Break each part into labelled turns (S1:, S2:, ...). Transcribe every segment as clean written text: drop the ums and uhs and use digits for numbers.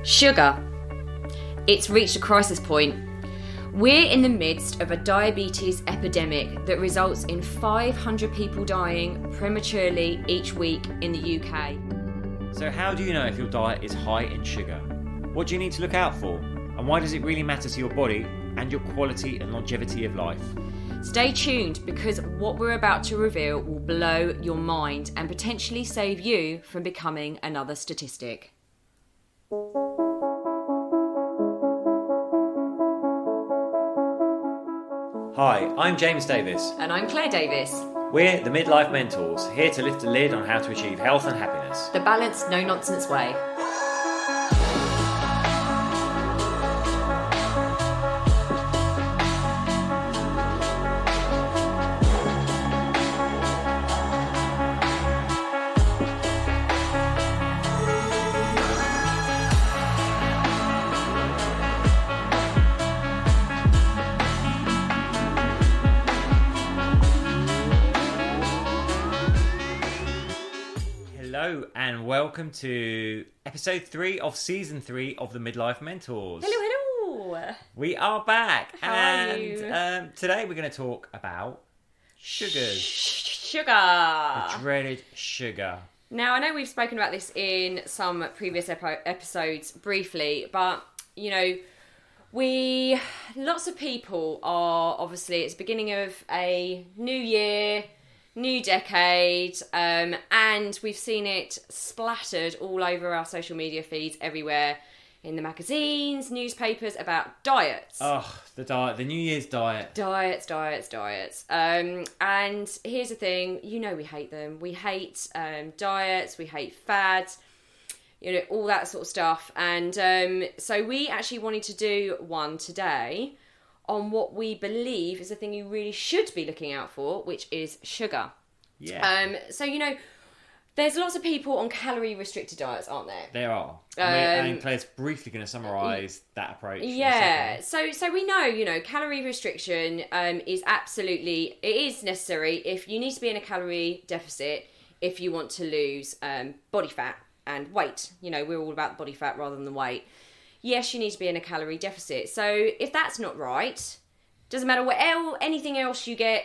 S1: Sugar. It's reached a crisis point. We're in the midst of a diabetes epidemic that results in 500 people dying prematurely each week in the UK.
S2: So how do you know if your diet is high in sugar? What do you need to look out for? And why does it really matter to your body and your quality and longevity of life?
S1: Stay tuned, because what we're about to reveal will blow your mind and potentially save you from becoming another statistic.
S2: Hi, I'm James Davis.
S1: And I'm Claire Davis.
S2: We're the Midlife Mentors, here to lift the lid on how to achieve health and happiness.
S1: The balanced, no-nonsense way.
S2: Hello and welcome to episode 3 of season 3 of the Midlife Mentors.
S1: Hello.
S2: We are back.
S1: How are you?
S2: Today we're going to talk about sugars.
S1: Sugar.
S2: The dreaded sugar.
S1: Now, I know we've spoken about this in some previous episodes briefly, but, you know, lots of people are, obviously, it's the beginning of a new year, new decade, and we've seen it splattered all over our social media feeds everywhere, in the magazines, newspapers, about diets.
S2: Oh, the diet, the New Year's diet.
S1: Diets. And here's the thing, you know we hate them. We hate diets, we hate fads, you know, all that sort of stuff. And so we actually wanted to do one today on what we believe is the thing you really should be looking out for, which is sugar.
S2: Yeah.
S1: So, you know, there's lots of people on calorie-restricted diets, aren't there?
S2: There are. And Claire's briefly going to summarise that approach.
S1: Yeah. So we know, you know, calorie restriction is absolutely, it is necessary if you need to be in a calorie deficit if you want to lose body fat and weight. You know, we're all about body fat rather than the weight. Yes, you need to be in a calorie deficit. So if that's not right, doesn't matter anything else you get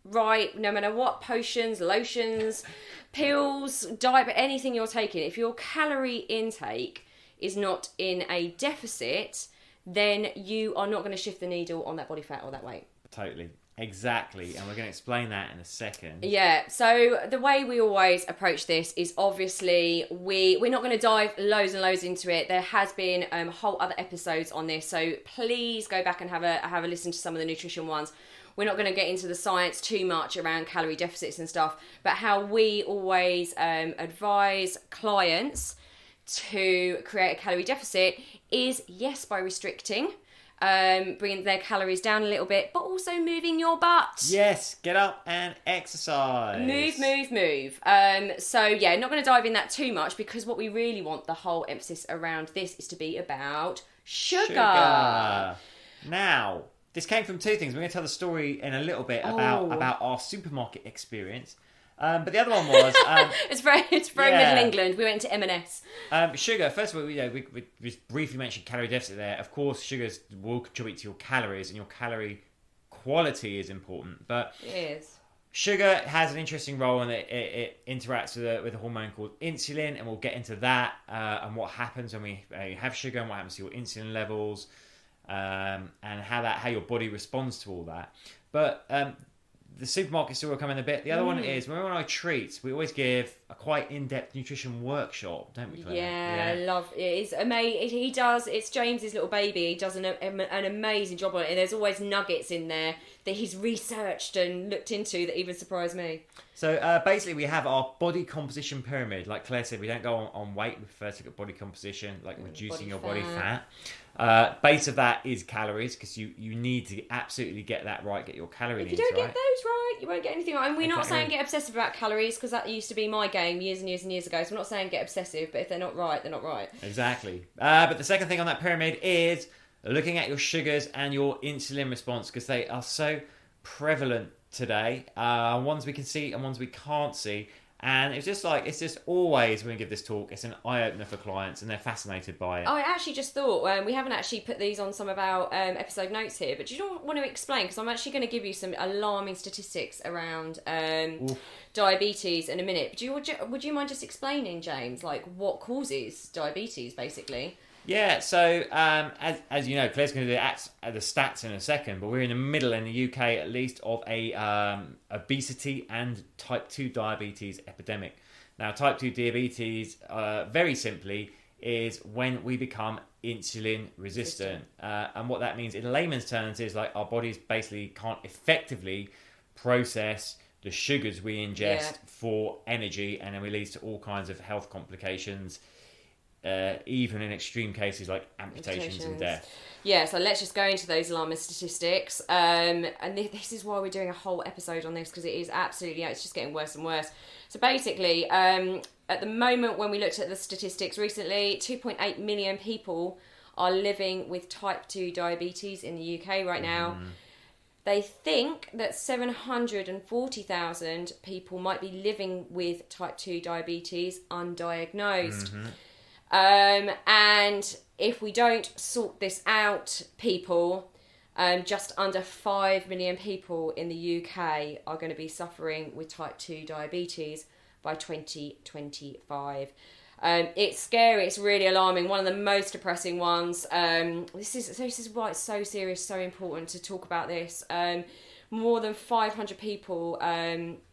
S1: right, no matter what potions, lotions, pills, diet, but anything you're taking, if your calorie intake is not in a deficit, then you are not going to shift the needle on that body fat or that weight.
S2: Totally. Exactly. And we're going to explain that in a second.
S1: Yeah. So the way we always approach this is obviously we're not going to dive loads and loads into it. There has been whole other episodes on this. So please go back and have a listen to some of the nutrition ones. We're not going to get into the science too much around calorie deficits and stuff, but how we always advise clients to create a calorie deficit is, yes, by restricting, bringing their calories down a little bit, but also moving your butt.
S2: Yes, get up and exercise.
S1: Move. So yeah, not going to dive in that too much, because what we really want, the whole emphasis around this, is to be about sugar.
S2: Now, this came from two things. We're going to tell the story in a little bit about our supermarket experience. But the other one was...
S1: it's very Middle England. We went to M&S.
S2: Sugar, first of all, we just briefly mentioned calorie deficit there. Of course, sugars will contribute to your calories, and your calorie quality is important. But
S1: it is.
S2: Sugar has an interesting role, and it interacts with a hormone called insulin, and we'll get into that and what happens when we have sugar, and what happens to your insulin levels, and how your body responds to all that. But the supermarket store will come in a bit. The other one is, when we're on our treats, we always give a quite in-depth nutrition workshop, don't we, Claire?
S1: Yeah, I love it. It's amazing. He does. It's James's little baby. He does an amazing job on it. And there's always nuggets in there that he's researched and looked into that even surprised me.
S2: So basically, we have our body composition pyramid. Like Claire said, we don't go on weight. We prefer to look at body composition, like reducing your body fat. Base of that is calories, because you need to absolutely get that right, get your calorie needs right.
S1: If you don't get those right, you won't get anything right. And we're not saying get obsessive about calories, because that used to be my game years and years and years ago. So we're not saying get obsessive, but if they're not right, they're not right. Exactly.
S2: But the second thing on that pyramid is looking at your sugars and your insulin response, because they are so prevalent today. Ones we can see and ones we can't see. And it's just always when we give this talk, it's an eye opener for clients, and they're fascinated by it.
S1: I actually just thought we haven't actually put these on some of our episode notes here, but do you want to explain? Because I'm actually going to give you some alarming statistics around diabetes in a minute. But would you mind just explaining, James, like what causes diabetes, basically?
S2: Yeah, so as you know, Claire's going to do the stats in a second, but we're in the middle in the UK at least of a obesity and type 2 diabetes epidemic. Now, type 2 diabetes, very simply, is when we become insulin resistant. And what that means in layman's terms is like our bodies basically can't effectively process the sugars we ingest for energy, and then it leads to all kinds of health complications. Even in extreme cases like amputations and death.
S1: Yeah, so let's just go into those alarming statistics. And this is why we're doing a whole episode on this, because it is absolutely, it's just getting worse and worse. So basically, at the moment when we looked at the statistics recently, 2.8 million people are living with type 2 diabetes in the UK right now. They think that 740,000 people might be living with type 2 diabetes undiagnosed. And if we don't sort this out, people, just under 5 million people in the UK are going to be suffering with type 2 diabetes by 2025. It's scary. It's really alarming. One of the most depressing ones. This is why it's so serious, so important to talk about this. More than 500 people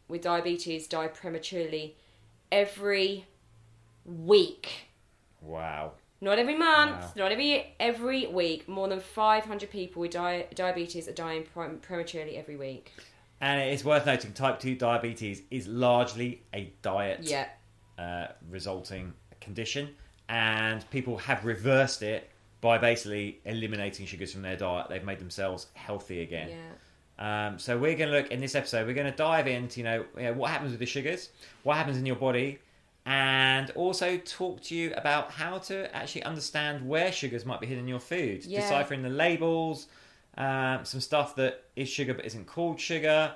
S1: with diabetes die prematurely every week.
S2: Wow.
S1: Not every month, not every week. More than 500 people with diabetes are dying prematurely every week.
S2: And it's worth noting, type 2 diabetes is largely a diet resulting condition, and people have reversed it by basically eliminating sugars from their diet. They've made themselves healthy again. So we're going to look, in this episode, we're going to dive into what happens with the sugars, what happens in your body, and also talk to you about how to actually understand where sugars might be hidden in your food, deciphering the labels, some stuff that is sugar but isn't called sugar.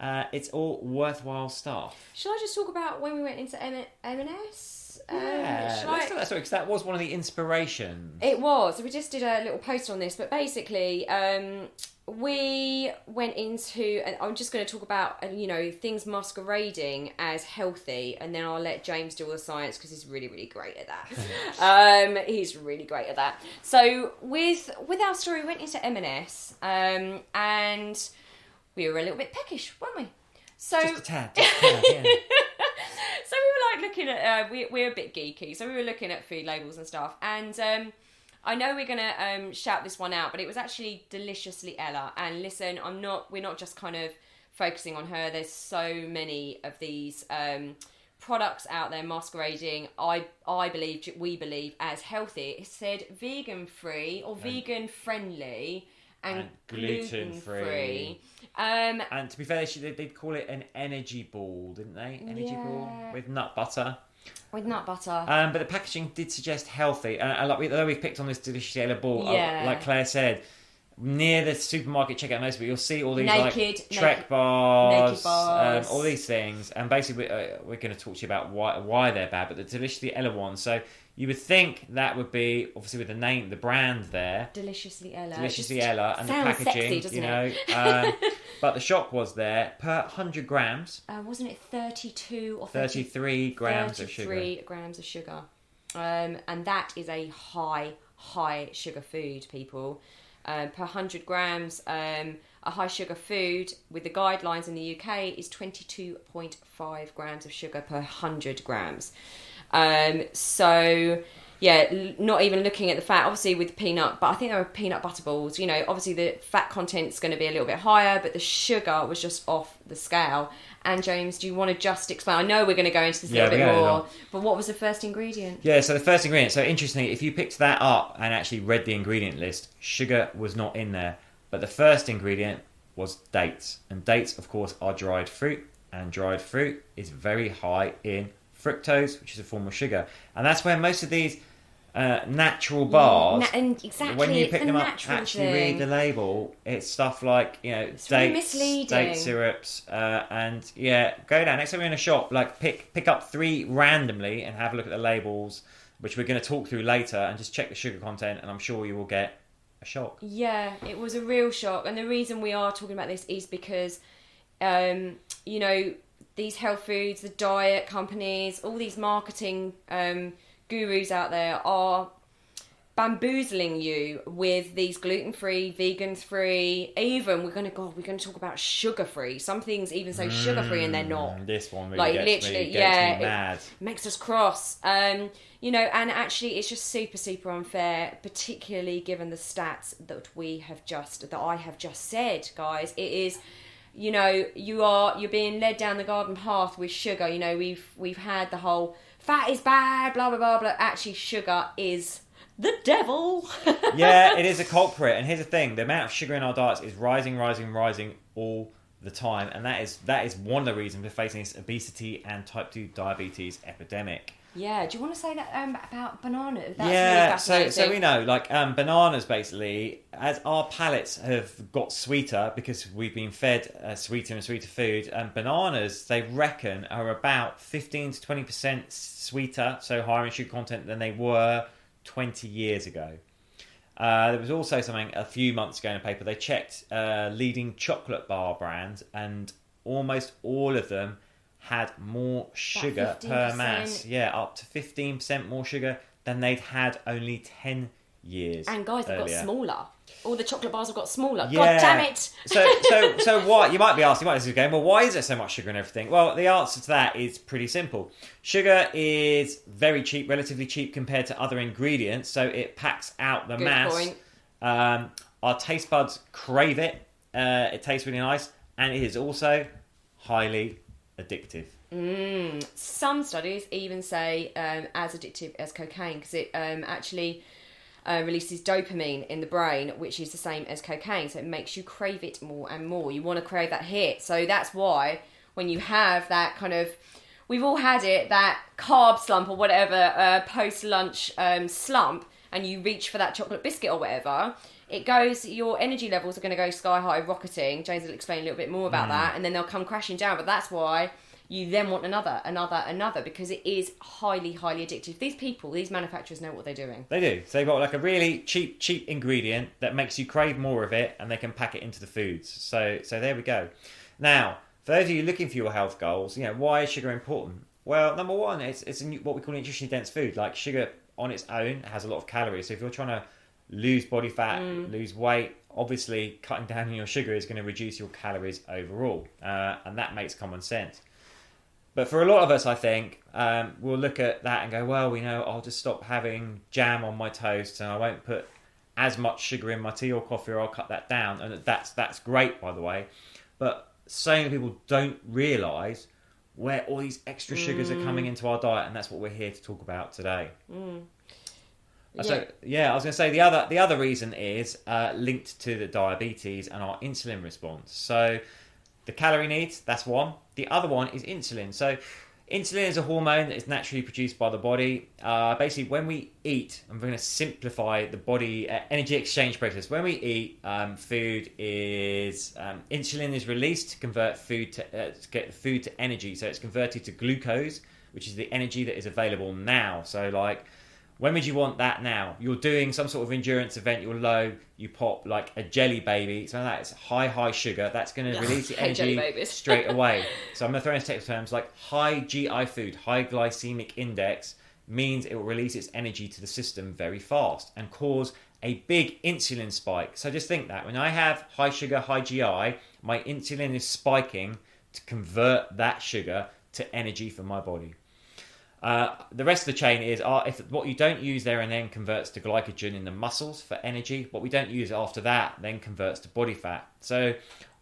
S2: It's all worthwhile stuff.
S1: Shall I just talk about when we went into M&S?
S2: Because that was one of the inspirations.
S1: It was. We just did a little post on this, but basically we went into, and I'm just going to talk about things masquerading as healthy, and then I'll let James do all the science because he's really, really great at that. He's really great at that. So with our story, we went into M&S and we were a little bit peckish, weren't we? So
S2: just a tad, yeah.
S1: So we were like looking at we're a bit geeky, so we were looking at food labels and stuff, and I know we're gonna shout this one out, but it was actually Deliciously Ella. And listen, we're not just kind of focusing on her. There's so many of these products out there masquerading. We believe as healthy. It said vegan free or vegan friendly and gluten free. And
S2: to be fair, they'd call it an energy ball, didn't they? Energy ball with nut butter.
S1: With nut butter.
S2: But the packaging did suggest healthy. And although we've picked on this Delicious Yellow ball, like Claire said, near the supermarket checkout most of it, you'll see all these Trek bars, all these things. And basically, we're going to talk to you about why they're bad. But the Deliciously Ella one, so you would think that would be, obviously with the name, the brand there.
S1: Deliciously Ella.
S2: Deliciously Ella. And the packaging,
S1: sexy, doesn't it?
S2: But the shock was there, per 100 grams.
S1: Wasn't it 32 or
S2: 33 grams of sugar.
S1: 33 grams of sugar. And that is a high sugar food, people. Per 100 grams, a high sugar food with the guidelines in the UK is 22.5 grams of sugar per 100 grams. So yeah, not even looking at the fat, obviously with peanut, but I think there were peanut butter balls, obviously the fat content's going to be a little bit higher, but the sugar was just off the scale. And James, do you want to just explain? I know we're going to go into this a little bit more, but what was the first ingredient?
S2: Yeah, so the first ingredient, so interestingly, if you picked that up and actually read the ingredient list, sugar was not in there. But the first ingredient was dates. And dates, of course, are dried fruit. And dried fruit is very high in fructose, which is a form of sugar. And that's where most of these natural bars.
S1: And exactly,
S2: when you
S1: it's
S2: pick
S1: the
S2: them up,
S1: natural
S2: actually
S1: thing.
S2: read the label. It's stuff like
S1: It's really
S2: dates,
S1: misleading.
S2: date syrups, and go down next time you're in a shop. Like pick up 3 randomly and have a look at the labels, which we're going to talk through later, and just check the sugar content. And I'm sure you will get a shock.
S1: Yeah, it was a real shock, and the reason we are talking about this is because, these health foods, the diet companies, all these marketing gurus out there are bamboozling you with these gluten-free, vegan-free, even we're going to talk about sugar-free. Some things even say sugar-free and they're not.
S2: This one really
S1: Like
S2: gets
S1: literally,
S2: me
S1: it
S2: mad.
S1: makes us cross. And actually it's just super, super unfair, particularly given the stats that I have just said, guys. It is, you're being led down the garden path with sugar. We've had the whole fat is bad, blah blah blah blah. Actually, sugar is the devil.
S2: Yeah, it is a culprit. And here's the thing: the amount of sugar in our diets is rising all the time, and that is one of the reasons we're facing this obesity and type 2 diabetes epidemic.
S1: Yeah, do you want to say that about bananas? That's
S2: yeah,
S1: really fascinating.
S2: so we know, bananas basically, as our palates have got sweeter because we've been fed sweeter and sweeter food, and bananas, they reckon, are about 15 to 20% sweeter, so higher in sugar content than they were 20 years ago. There was also something a few months ago in a paper, they checked leading chocolate bar brands, and almost all of them had more sugar per mass. Yeah, up to 15% more sugar than they'd had only 10 years
S1: And guys, they've
S2: earlier.
S1: got smaller. All the chocolate bars have got smaller.
S2: Yeah.
S1: God damn it!
S2: So what? You might be asking, well, why is there so much sugar in everything? Well, the answer to that is pretty simple. Sugar is very cheap, relatively cheap compared to other ingredients, so it packs out the
S1: Good
S2: mass.
S1: point.
S2: Our taste buds crave it. It tastes really nice, and it is also highly addictive.
S1: Some studies even say as addictive as cocaine, because it actually releases dopamine in the brain, which is the same as cocaine, so it makes you crave it more and more. You want to crave that hit. So that's why when you have that kind of, we've all had it, that carb slump or whatever, post-lunch slump, and you reach for that chocolate biscuit or whatever, your energy levels are going to go sky high, rocketing. James will explain a little bit more about that, and then they'll come crashing down. But that's why you then want another, because it is highly, highly addictive. These manufacturers know what they're doing.
S2: They do. So they've got like a really cheap ingredient that makes you crave more of it, and they can pack it into the foods. So there we go. Now, for those of you looking for your health goals, why is sugar important? Well, number one, it's what we call an nutritionally dense food. Like sugar on its own has a lot of calories. So if you're trying to lose body fat, lose weight, obviously cutting down on your sugar is going to reduce your calories overall, and that makes common sense. But for a lot of us, I think, we'll look at that and go, well, I'll just stop having jam on my toast and I won't put as much sugar in my tea or coffee, or I'll cut that down. And that's great, by the way. But so many people don't realise where all these extra sugars are coming into our diet, and that's what we're here to talk about today. So, I was going to say the other reason is linked to the diabetes and our insulin response. So the calorie needs, that's one. The other one is insulin. So insulin is a hormone that is naturally produced by the body. Basically, when we eat, I'm going to simplify the body energy exchange process. When we eat, food is insulin is released to convert food to get food to energy. So it's converted to glucose, which is the energy that is available now. So like, when would you want that now? You're doing some sort of endurance event, you're low, you pop like a jelly baby, so that's high sugar, that's going to release the energy straight away. So I'm going to throw in technical terms like high GI food, high glycemic index, means it will release its energy to the system very fast and cause a big insulin spike. So just think that when I have high sugar, high GI, my insulin is spiking to convert that sugar to energy for my body. The rest of the chain is if what you don't use there and then converts to glycogen in the muscles for energy, what we don't use after that then converts to body fat. So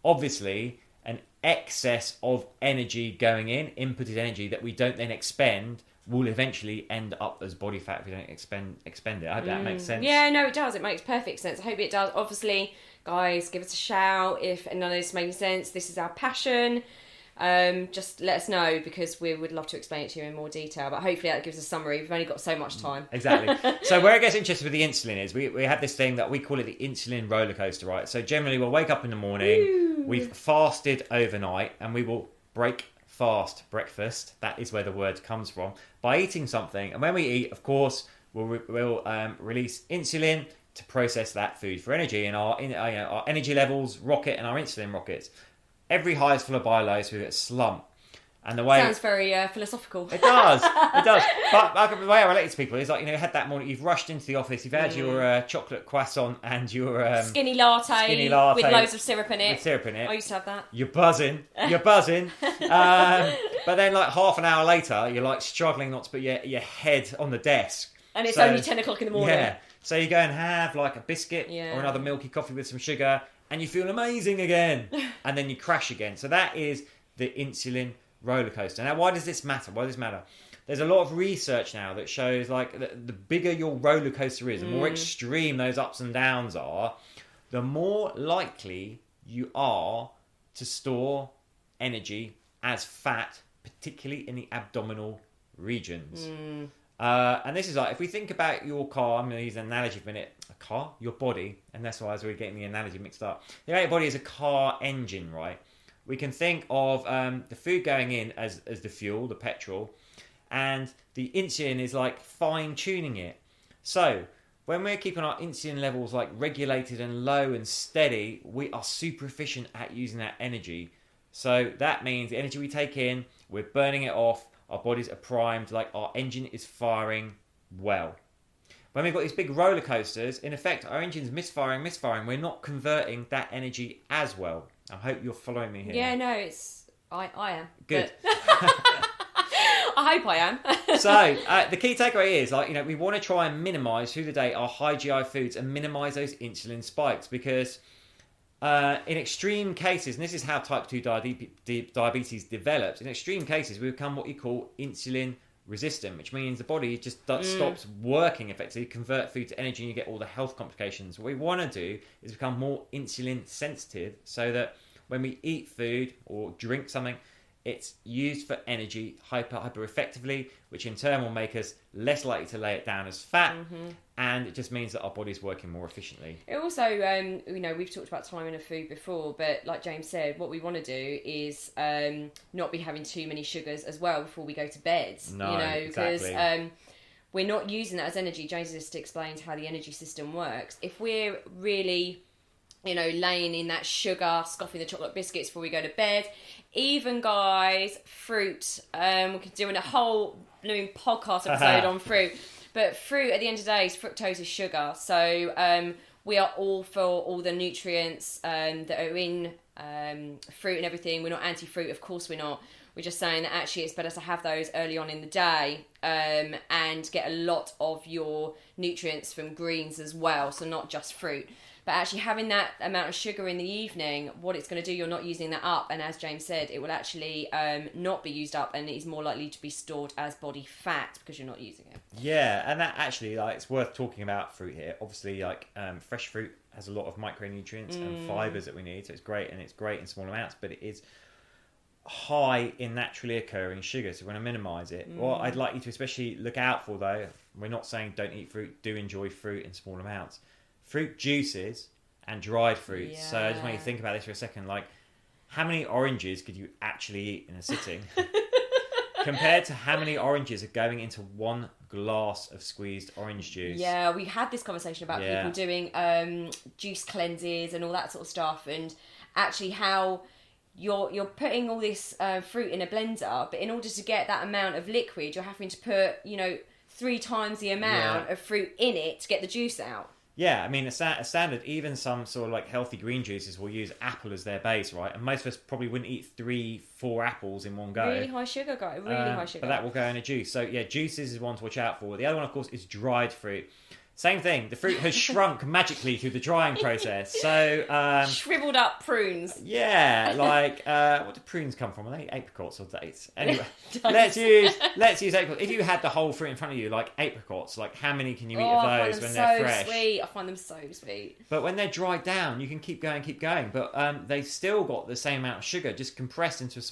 S2: obviously an excess of energy going in, inputted energy that we don't then expend, will eventually end up as body fat if we don't expend it. I hope that makes sense.
S1: Yeah, no, it does. It makes perfect sense. I hope it does. Obviously, guys, give us a shout if none of this makes sense. This is our passion. just let us know, because we would love to explain it to you in more detail. But hopefully that gives a summary. We've only got so much time.
S2: Exactly. So where it gets interesting with the insulin is we have this thing that we call it the insulin roller coaster, right? So generally we'll wake up in the morning, we've fasted overnight, and we will break fast breakfast. That is where the word comes from, by eating something. And when we eat, of course, we'll release insulin to process that food for energy, and our energy levels rocket and our insulin rockets. Every high is followed by a low, so we get a slump. And the way
S1: sounds very philosophical.
S2: It does. But the way I relate it to people is like, you had that morning, you've rushed into the office, you've had your chocolate croissant and your
S1: skinny latte with loads of syrup in it. I used to have that.
S2: You're buzzing. But then like half an hour later, you're like struggling not to put your head on the desk.
S1: And it's only 10 o'clock in the morning.
S2: Yeah. So you go and have like a biscuit or another milky coffee with some sugar, and you feel amazing again. And then you crash again. So that is the insulin roller coaster. Now, why does this matter? There's a lot of research now that shows like the bigger your roller coaster is, the more extreme those ups and downs are, the more likely you are to store energy as fat, particularly in the abdominal regions. And this is like, if we think about your car, I'm going to use an analogy for a minute. A car? Your body. And that's why I was really getting the analogy mixed up. Your body is a car engine, right? We can think of the food going in as the fuel, the petrol, and the insulin is like fine-tuning it. So when we're keeping our insulin levels like regulated and low and steady, we are super efficient at using that energy. So that means the energy we take in, we're burning it off, our bodies are primed, like our engine is firing well. When we've got these big roller coasters, in effect, our engine's misfiring, we're not converting that energy as well. I hope you're following me here.
S1: Yeah, no, I am.
S2: Good.
S1: I hope I am.
S2: So, the key takeaway is, like, we want to try and minimise through the day our high GI foods and minimise those insulin spikes, because in extreme cases, and this is how type 2 diabetes develops, in extreme cases we become what you call insulin resistant, which means the body just stops working effectively, convert food to energy, and you get all the health complications. What we want to do is become more insulin sensitive, so that when we eat food or drink something, it's used for energy hyper effectively, which in turn will make us less likely to lay it down as fat, and it just means that our body's working more efficiently.
S1: It also, we've talked about timing of food before, but like James said, what we want to do is not be having too many sugars as well before we go to bed. Because we're not using that as energy. James just explained how the energy system works. If we're really laying in that sugar, scoffing the chocolate biscuits before we go to bed. Even, guys, fruit. We could do a whole podcast episode on fruit. But fruit, at the end of the day, fructose is sugar. So we are all for all the nutrients that are in fruit and everything. We're not anti-fruit, of course we're not. We're just saying that actually it's better to have those early on in the day and get a lot of your nutrients from greens as well. So not just fruit. But actually having that amount of sugar in the evening, what it's going to do, you're not using that up. And as James said, it will actually not be used up, and it is more likely to be stored as body fat because you're not using it.
S2: Yeah, and that actually, it's worth talking about fruit here. Obviously, fresh fruit has a lot of micronutrients and fibres that we need, so it's great, and it's great in small amounts, but it is high in naturally occurring sugar, so we want to minimise it. What I'd like you to especially look out for, though, we're not saying don't eat fruit, do enjoy fruit in small amounts. Fruit juices and dried fruits. Yeah. So I just want you to think about this for a second. Like, how many oranges could you actually eat in a sitting? Compared to how many oranges are going into one glass of squeezed orange juice.
S1: Yeah, we had this conversation about people doing juice cleanses and all that sort of stuff, and actually how you're putting all this fruit in a blender, but in order to get that amount of liquid, you're having to put 3 times the amount of fruit in it to get the juice out.
S2: Yeah, I mean, a standard, even some sort of like healthy green juices will use apple as their base, right? And most of us probably wouldn't eat 3-4 apples in one go.
S1: Really high sugar, guy. Really high sugar.
S2: But that will go in a juice. So yeah, juices is one to watch out for. The other one, of course, is dried fruit. Same thing. The fruit has shrunk magically through the drying process. So
S1: shriveled up prunes.
S2: Yeah, like what do prunes come from? Are they apricots or dates? Anyway, let's use apricots. If you had the whole fruit in front of you, like apricots, like how many can you eat of those when they're fresh?
S1: Sweet. I find them so sweet.
S2: But when they're dried down, you can keep going. But they've still got the same amount of sugar, just compressed into a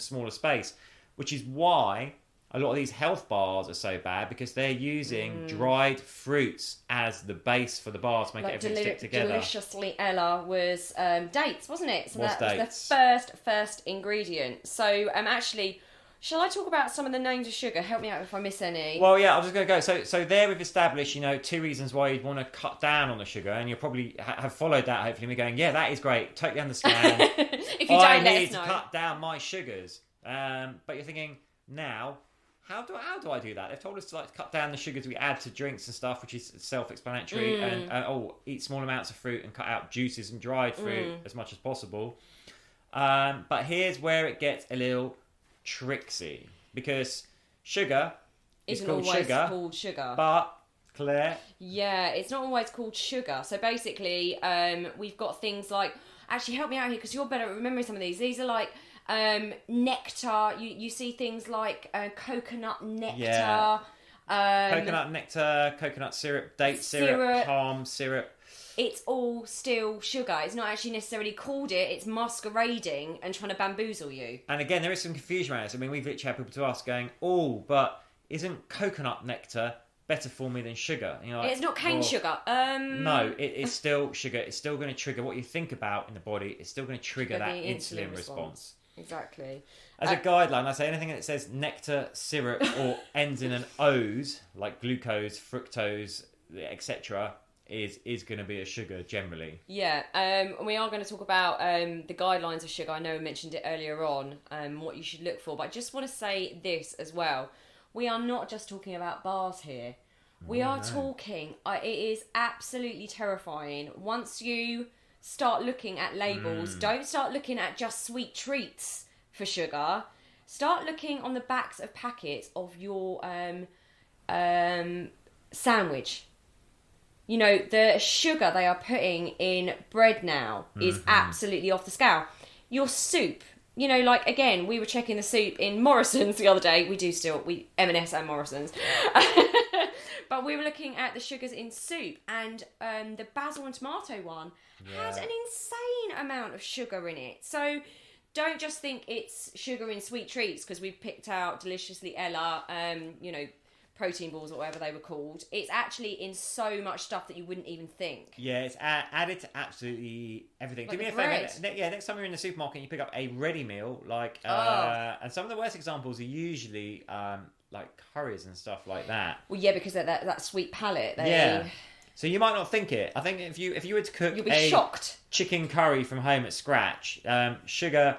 S2: smaller space, which is why a lot of these health bars are so bad, because they're using dried fruits as the base for the bars to make everything stick together.
S1: Deliciously Ella was dates, wasn't it? So that
S2: dates.
S1: was the first ingredient. So actually, shall I talk about some of the names of sugar? Help me out if I miss any.
S2: Well, yeah, I was just going to go. So there we've established, 2 reasons why you'd want to cut down on the sugar, and you'll probably have followed that, hopefully. We're going, yeah, that is great. Totally understand.
S1: If you don't,
S2: I
S1: let
S2: need
S1: us know.
S2: to cut down my sugars. But you're thinking, now, how do I do that? They've told us to cut down the sugars we add to drinks and stuff, which is self-explanatory, and eat small amounts of fruit and cut out juices and dried fruit as much as possible. But here's where it gets a little tricksy, because sugar is called sugar, but Claire,
S1: yeah, it's not always called sugar. So basically, we've got things like, actually help me out here because you're better at remembering some of these. These are like nectar. You see things like coconut nectar,
S2: coconut nectar, coconut syrup, date syrup, palm syrup.
S1: It's all still sugar. It's not actually necessarily called it. It's masquerading and trying to bamboozle you.
S2: And again, there is some confusion around this. I mean, we've literally had people to us going, "Oh, but isn't coconut nectar better for me than sugar?" Like,
S1: it's not cane sugar.
S2: No, it's still sugar. It's still going to trigger what you think about in the body. It's still going to trigger that insulin response.
S1: Exactly.
S2: As a guideline, I say anything that says nectar, syrup, or ends in an O's, like glucose, fructose, etc., is going to be a sugar generally.
S1: Yeah, we are going to talk about the guidelines of sugar. I know I mentioned it earlier on, what you should look for, but I just want to say this as well. We are not just talking about bars here. We are talking, it is absolutely terrifying. Once you start looking at labels, don't start looking at just sweet treats for sugar. Start looking on the backs of packets of your sandwich. The sugar they are putting in bread now is absolutely off the scale. Your soup, again, we were checking the soup in Morrison's the other day. We do still, M&S and Morrison's. But we were looking at the sugars in soup, and the basil and tomato one had an insane amount of sugar in it. So don't just think it's sugar in sweet treats because we've picked out Deliciously Ella, protein balls or whatever they were called. It's actually in so much stuff that you wouldn't even think.
S2: Yeah, it's added to absolutely everything.
S1: Like
S2: do me a
S1: bread.
S2: favour. Next time you're in the supermarket and you pick up a ready meal, and some of the worst examples are usually like curries and stuff like that.
S1: Well, yeah, because of that sweet palate.
S2: Yeah. So you might not think it. I think if you were to cook
S1: you'll be shocked.
S2: Chicken curry from home at scratch, sugar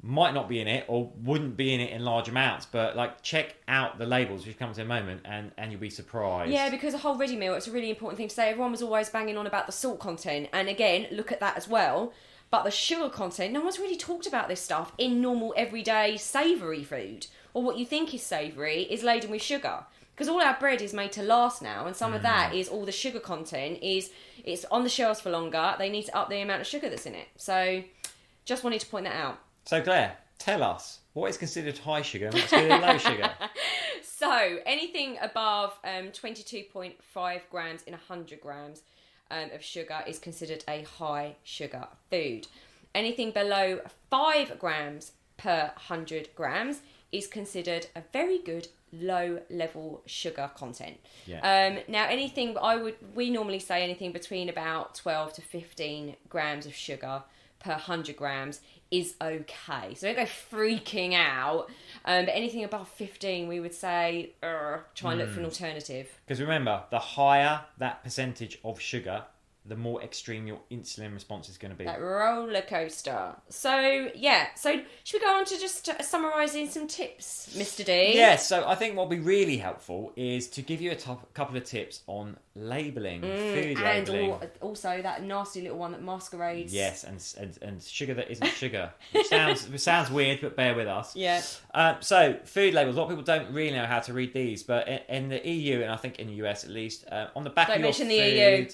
S2: might not be in it or wouldn't be in it in large amounts, but check out the labels, which comes in a moment, and you'll be surprised.
S1: Yeah, because a whole ready meal, it's a really important thing to say. Everyone was always banging on about the salt content, and again, look at that as well. But the sugar content, no one's really talked about this stuff in normal everyday savoury food, or what you think is savoury is laden with sugar. Because all our bread is made to last now, and some of that is all the sugar content it's on the shelves for longer. They need to up the amount of sugar that's in it. So just wanted to point that out.
S2: So Claire, tell us, what is considered high sugar and what's considered low sugar?
S1: So anything above 22.5 grams in 100 grams of sugar is considered a high sugar food. Anything below 5 grams per 100 grams is considered a very good low level sugar content.
S2: Yeah.
S1: Now we normally say anything between about 12 to 15 grams of sugar per 100 grams is okay. So don't go freaking out. But anything above 15, we would say, try and look for an alternative.
S2: Because remember, the higher that percentage of sugar, the more extreme your insulin response is going to be.
S1: That roller coaster. So, yeah. So, should we go on to just summarising some tips, Mr. D?
S2: Yes, so I think what would be really helpful is to give you a couple of tips on labelling, food labelling.
S1: And also that nasty little one that masquerades.
S2: Yes, and sugar that isn't sugar. Which sounds weird, but bear with us.
S1: Yeah.
S2: So, food labels. A lot of people don't really know how to read these, but in the EU, and I think in the US at least, on the back of your food... Don't mention the EU.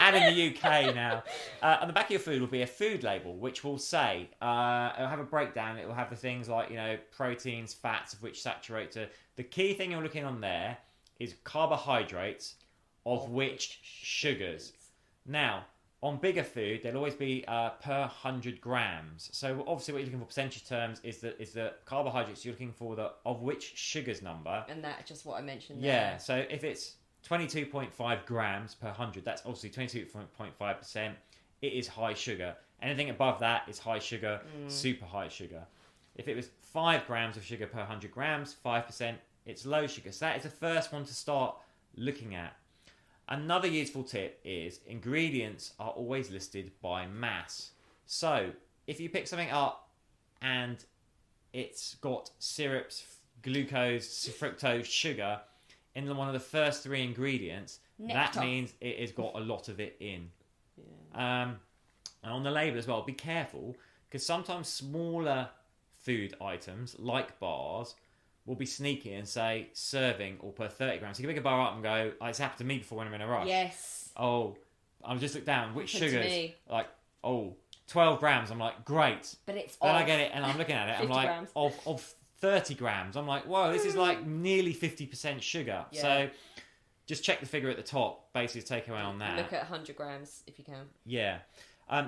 S2: And in the UK now, on the back of your food will be a food label, which will say, it'll have a breakdown. It will have the things like, proteins, fats, of which saturate to... The key thing you're looking on there is carbohydrates, of which sugars. Now, on bigger food, there'll always be per 100 grams. So obviously what you're looking for percentage terms is the carbohydrates. You're looking for the of which sugars number.
S1: And that's just what I mentioned there.
S2: Yeah, so if it's 22.5 grams per 100, that's obviously 22.5%. It is high sugar. Anything above that is high sugar, super high sugar. If it was 5 grams of sugar per 100 grams, 5%, it's low sugar. So that is the first one to start looking at. Another useful tip is ingredients are always listed by mass. So if you pick something up and it's got syrups, glucose, fructose, sugar in one of the first 3 ingredients, that means it has got a lot of it in. Yeah. And on the label as well, be careful, because sometimes smaller food items like bars will be sneaky and say serving or per 30 grams. So you can pick a bar up and go, it's happened to me before when I'm in a rush.
S1: Yes.
S2: Oh, I'll just look down, which sugars? Like, 12 grams. I'm like, great.
S1: But it's
S2: Then
S1: off.
S2: I get it and I'm looking at it. I'm like,
S1: grams.
S2: of 30 grams. I'm like, whoa, this is like nearly 50% sugar. Yeah. So just check the figure at the top, basically take away on that.
S1: Look at 100 grams if you can.
S2: Yeah.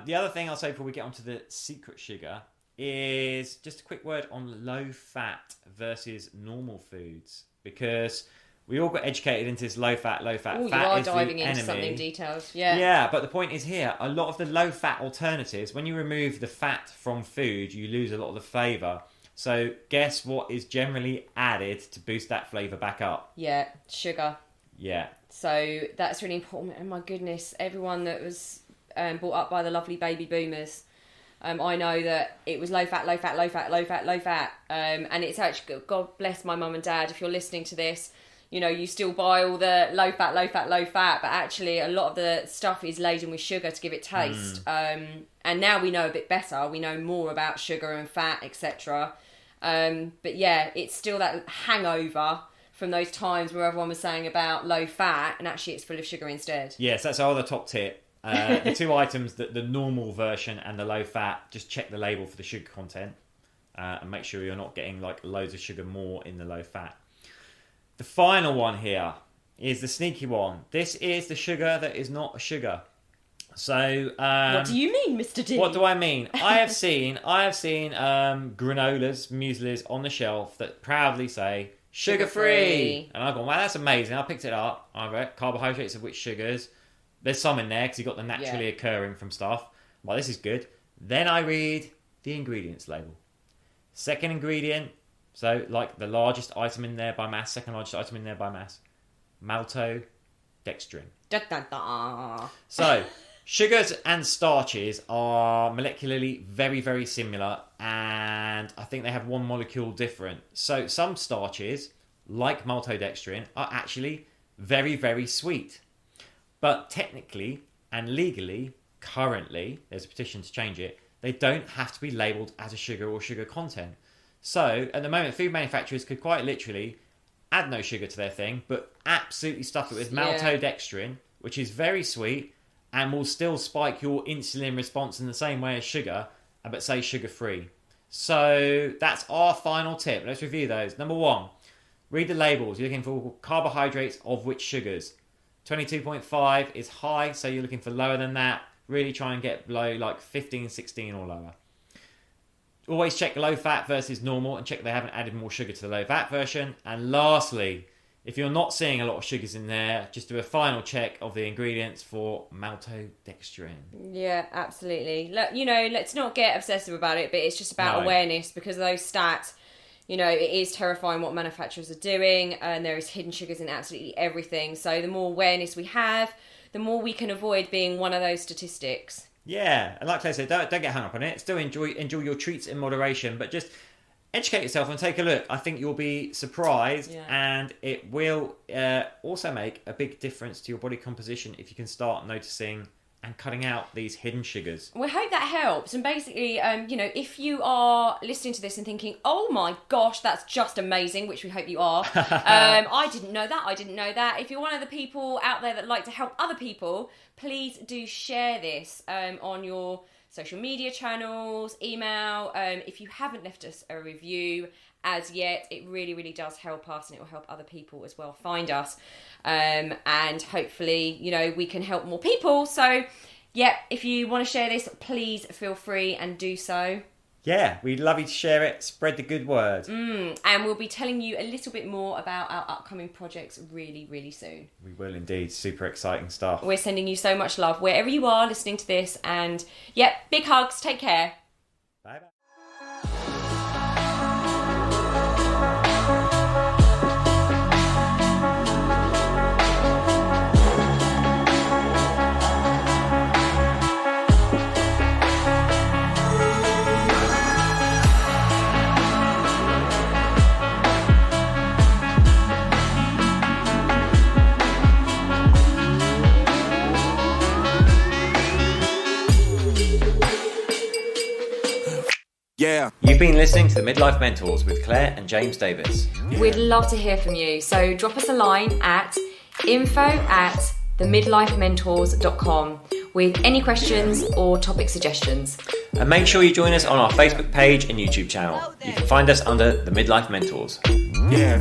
S2: The other thing I'll say before we get onto the secret sugar is just a quick word on low fat versus normal foods, because we all got educated into this low fat.
S1: Ooh,
S2: Fat
S1: you are
S2: is
S1: diving
S2: the
S1: into
S2: enemy.
S1: something detailed. Yeah.
S2: Yeah, but the point is here, a lot of the low fat alternatives, when you remove the fat from food, you lose a lot of the flavour. So guess what is generally added to boost that flavour back up?
S1: Yeah, sugar.
S2: Yeah.
S1: So that's really important. And my goodness, everyone that was brought up by the lovely baby boomers, I know that it was low fat. And it's actually, God bless my mum and dad, if you're listening to this, you still buy all the low fat, but actually a lot of the stuff is laden with sugar to give it taste. And now we know a bit better. We know more about sugar and fat, etc. But yeah, it's still that hangover from those times where everyone was saying about low fat and actually it's full of sugar instead.
S2: Yes, that's our other top tip. The 2 items, the normal version and the low fat, just check the label for the sugar content and make sure you're not getting like loads of sugar more in the low fat. The final one here is the sneaky one. This is the sugar that is not a sugar. So
S1: what do you mean, Mr. D?
S2: What do I mean? I have seen granolas, mueslis on the shelf that proudly say sugar-free. And I've gone, wow, that's amazing. I picked it up. I read carbohydrates of which sugars. There's some in there because you've got the naturally occurring from stuff. Well, this is good. Then I read the ingredients label. Second ingredient, so like the largest item in there by mass, second largest item in there by mass, maltodextrin.
S1: Da, da, da.
S2: So, sugars and starches are molecularly very, very similar, and I think they have one molecule different. So some starches, like maltodextrin, are actually very, very sweet. But technically and legally, currently, there's a petition to change it, they don't have to be labelled as a sugar or sugar content. So, at the moment, food manufacturers could quite literally add no sugar to their thing, but absolutely stuff it with maltodextrin, which is very sweet, and will still spike your insulin response in the same way as sugar, but say sugar-free. So, that's our final tip. Let's review those. Number 1, read the labels. You're looking for carbohydrates of which sugars. 22.5 is high, so you're looking for lower than that. Really try and get below like 15, 16 or lower. Always check low fat versus normal and check they haven't added more sugar to the low fat version. And lastly, if you're not seeing a lot of sugars in there, just do a final check of the ingredients for maltodextrin.
S1: Yeah, absolutely. Look, let's not get obsessive about it, but it's just about awareness, because those stats, You know, it is terrifying what manufacturers are doing, and there is hidden sugars in absolutely everything. So the more awareness we have, the more we can avoid being one of those statistics.
S2: Yeah, and like Claire said, don't get hung up on it. Still enjoy your treats in moderation, but just educate yourself and take a look. I think you'll be surprised, and it will also make a big difference to your body composition if you can start noticing and cutting out these hidden sugars.
S1: We hope that helps. And basically, you know, if you are listening to this and thinking, oh my gosh, that's just amazing, which we hope you are. I didn't know that. If you're one of the people out there that like to help other people, please do share this on your social media channels, email. If you haven't left us a review as yet, it really, really does help us, and it will help other people as well find us. And hopefully, you know, we can help more people. So, yeah, if you want to share this, please feel free and do so.
S2: Yeah, we'd love you to share it. Spread the good word.
S1: And we'll be telling you a little bit more about our upcoming projects really, really soon.
S2: We will indeed. Super exciting stuff.
S1: We're sending you so much love wherever you are listening to this. And, yeah, big hugs. Take care.
S2: Bye-bye.
S3: Yeah.
S2: You've been listening to the Midlife Mentors with Claire and James Davis.
S1: We'd love to hear from you. So drop us a line at info@themidlifementors.com with any questions or topic suggestions.
S2: And make sure you join us on our Facebook page and YouTube channel. You can find us under the Midlife Mentors.
S3: Yeah.